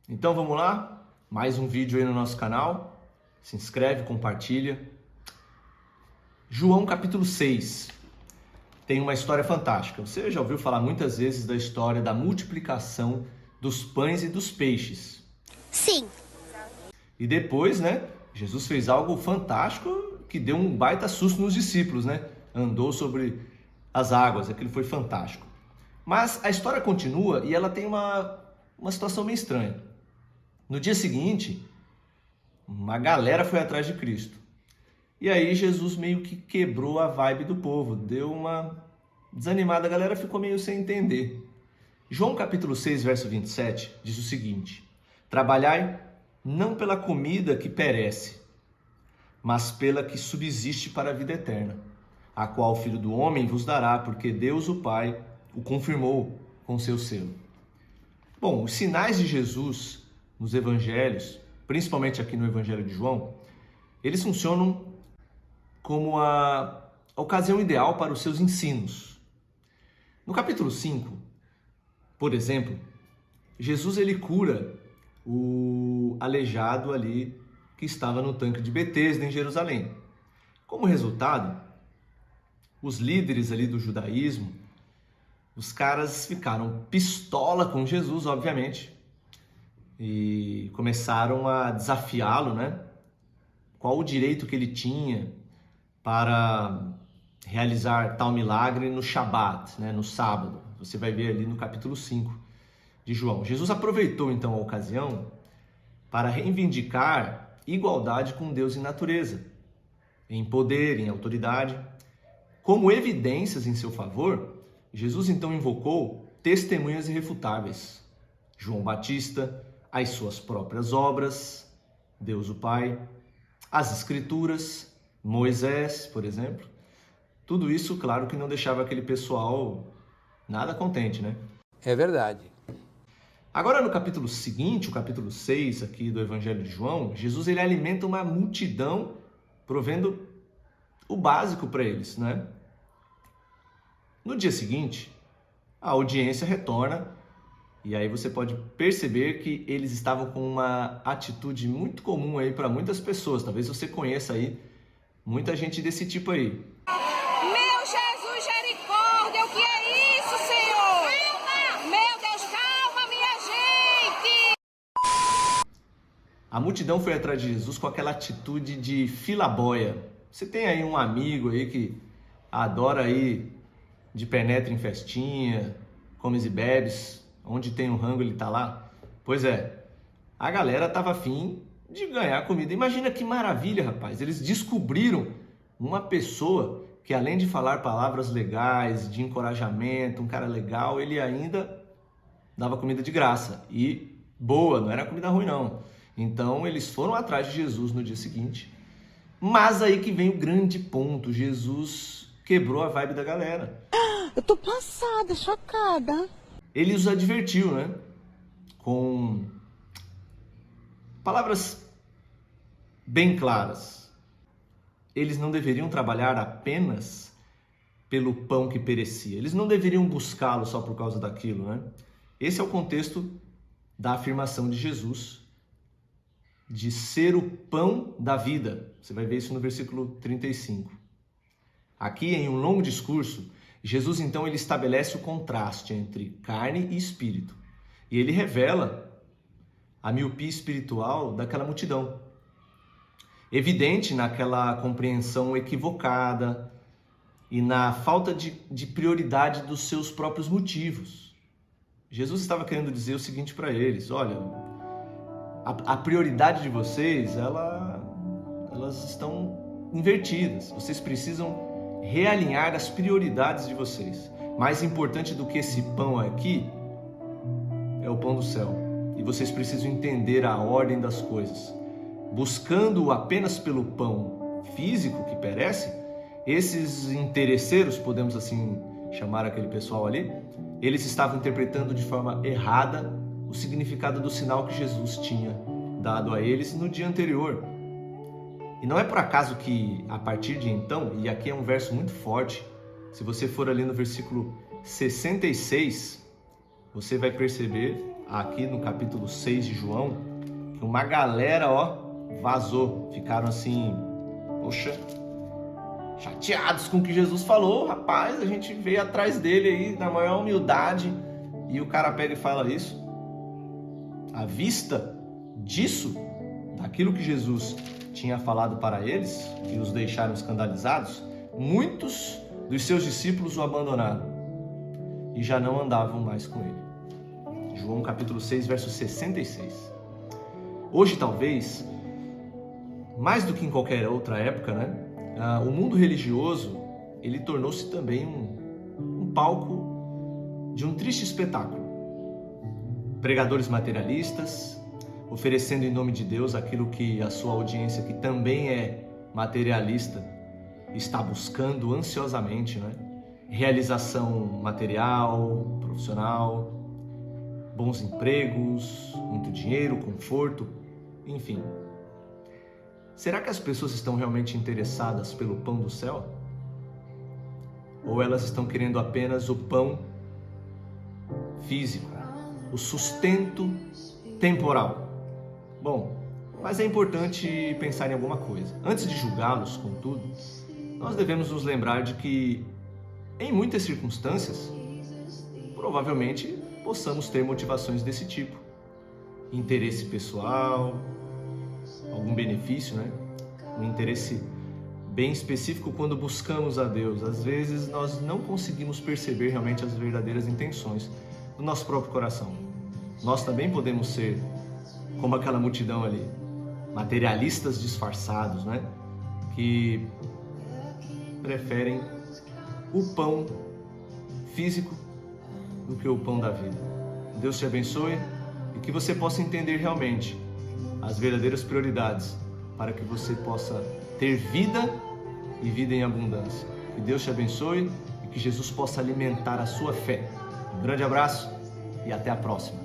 Então vamos lá, mais um vídeo aí no nosso canal, se inscreve, compartilha. João capítulo 6 tem uma história fantástica. Você já ouviu falar muitas vezes da história da multiplicação dos pães e dos peixes. Sim. E depois, Jesus fez algo fantástico que deu um baita susto nos discípulos, Andou sobre as águas, aquilo foi fantástico. Mas a história continua e ela tem uma situação meio estranha. No dia seguinte, uma galera foi atrás de Cristo. E aí Jesus meio que quebrou a vibe do povo, deu uma desanimada, a galera ficou meio sem entender. João capítulo 6, verso 27, diz o seguinte: trabalhai não pela comida que perece, mas pela que subsiste para a vida eterna, a qual o Filho do Homem vos dará, porque Deus o Pai o confirmou com seu selo. Bom, os sinais de Jesus nos evangelhos, principalmente aqui no Evangelho de João, eles funcionam como a ocasião ideal para os seus ensinos. No capítulo 5, por exemplo, Jesus ele cura o aleijado ali que estava no tanque de Betesda em Jerusalém. Como resultado, os líderes ali do judaísmo, os caras ficaram pistola com Jesus, obviamente, e começaram a desafiá-lo, Qual o direito que ele tinha para realizar tal milagre no Shabat, no sábado. Você vai ver ali no capítulo 5 de João. Jesus aproveitou então a ocasião para reivindicar igualdade com Deus em natureza, em poder, em autoridade. Como evidências em seu favor, Jesus então invocou testemunhas irrefutáveis. João Batista, as suas próprias obras, Deus o Pai, as Escrituras, Moisés, por exemplo. Tudo isso, claro, que não deixava aquele pessoal nada contente, É verdade. Agora, no capítulo seguinte, o capítulo 6 aqui do Evangelho de João, Jesus ele alimenta uma multidão, provendo o básico para eles, No dia seguinte, a audiência retorna e aí você pode perceber que eles estavam com uma atitude muito comum aí para muitas pessoas. Talvez você conheça aí muita gente desse tipo aí. Meu Jesus, misericórdia, o que é isso, Senhor? Calma! Meu Deus, calma, minha gente! A multidão foi atrás de Jesus com aquela atitude de fila-boia. Você tem aí um amigo aí que adora aí de penetra em festinha, comes e bebes, onde tem um rango ele tá lá? Pois é, a galera tava afim de ganhar comida. Imagina que maravilha, rapaz, eles descobriram uma pessoa que além de falar palavras legais, de encorajamento, um cara legal, ele ainda dava comida de graça e boa, não era comida ruim não. Então eles foram atrás de Jesus no dia seguinte, mas aí que vem o grande ponto, Jesus quebrou a vibe da galera. Eu tô passada, chocada. Ele os advertiu, com palavras bem claras. Eles não deveriam trabalhar apenas pelo pão que perecia. Eles não deveriam buscá-lo só por causa daquilo, Esse é o contexto da afirmação de Jesus, de ser o pão da vida. Você vai ver isso no versículo 35. Aqui, em um longo discurso, Jesus então ele estabelece o contraste entre carne e espírito. E ele revela a miopia espiritual daquela multidão. Evidente naquela compreensão equivocada e na falta de prioridade dos seus próprios motivos. Jesus estava querendo dizer o seguinte para eles: olha, a prioridade de vocês, elas estão invertidas. Vocês precisam realinhar as prioridades de vocês. Mais importante do que esse pão aqui é o pão do céu. E vocês precisam entender a ordem das coisas. Buscando apenas pelo pão físico que perece, esses interesseiros, podemos assim chamar aquele pessoal ali, eles estavam interpretando de forma errada o significado do sinal que Jesus tinha dado a eles no dia anterior. E não é por acaso que, a partir de então, e aqui é um verso muito forte, se você for ali no versículo 66, você vai perceber aqui no capítulo 6 de João, que uma galera, vazou. Ficaram assim, poxa, chateados com o que Jesus falou. Rapaz, a gente veio atrás dele aí na maior humildade e o cara pega e fala isso. À vista disso, daquilo que Jesus tinha falado para eles, que os deixaram escandalizados, muitos dos seus discípulos o abandonaram e já não andavam mais com ele. João capítulo 6, verso 66. Hoje, talvez, mais do que em qualquer outra época, o mundo religioso, ele tornou-se também um palco de um triste espetáculo. Pregadores materialistas, oferecendo em nome de Deus aquilo que a sua audiência, que também é materialista, está buscando ansiosamente, Realização material, profissional, bons empregos, muito dinheiro, conforto, enfim. Será que as pessoas estão realmente interessadas pelo pão do céu? Ou elas estão querendo apenas o pão físico, o sustento temporal? Bom, mas é importante pensar em alguma coisa. Antes de julgá-los, contudo, nós devemos nos lembrar de que, em muitas circunstâncias, provavelmente possamos ter motivações desse tipo. Interesse pessoal, algum benefício, Um interesse bem específico quando buscamos a Deus. Às vezes nós não conseguimos perceber realmente as verdadeiras intenções do nosso próprio coração. Nós também podemos ser como aquela multidão ali, materialistas disfarçados, Que preferem o pão físico do que o pão da vida. Deus te abençoe e que você possa entender realmente as verdadeiras prioridades para que você possa ter vida e vida em abundância. Que Deus te abençoe e que Jesus possa alimentar a sua fé. Um grande abraço e até a próxima.